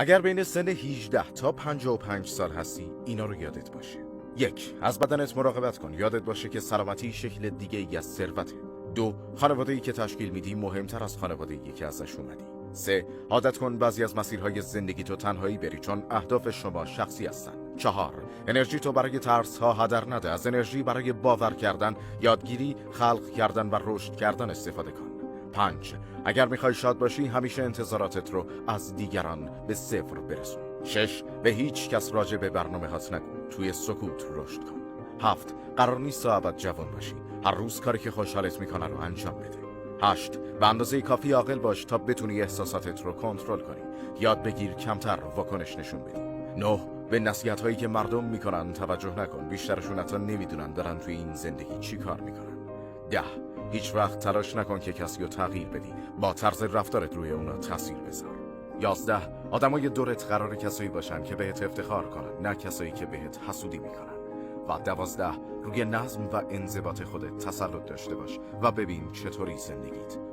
اگر بین سن 18 تا 55 سال هستی اینا رو یادت باشه. 1. از بدنت مراقبت کن. یادت باشه که سلامتی شکل دیگه ای از ثروته. 2. خانواده‌ای که تشکیل میدی مهمتر از خانواده‌ای که ازش اومدی. 3. عادت کن بعضی از مسیرهای زندگی تو تنهایی بری چون اهداف شما شخصی هستن. 4. انرژی تو برای ترس ها هدر نده. از انرژی برای باور کردن، یادگیری، خلق کردن و رشد کردن استفاده کن. 5. اگر میخوای شاد باشی همیشه انتظاراتت رو از دیگران به 0 برسون. 6. به هیچ کس راجع به برنامه هات نگو. توی سکوت رشد کن. 7. قرار نیست تا ابد جوان باشی. هر روز کاری که خوشحالت میکنه رو انجام بده. 8. به اندازه کافی عاقل باش تا بتونی احساساتت رو کنترل کنی. یاد بگیر کمتر واکنش نشون بدی. 9. به نصیحت هایی که مردم میکنن توجه نکن. بیشترشون حتی نمیدونن دارن توی این زندگی چی کار میکنن. 10. هیچ وقت تلاش نکن که کسی رو تغییر بدی. با طرز رفتارت روی اونا تاثیر بذار. 11. آدمای دورت قراره کسایی باشن که بهت افتخار کنن، نه کسایی که بهت حسودی میکنن. و 12. روی نظم و انضباط خودت تسلط داشته باش و ببین چطوری زندگیت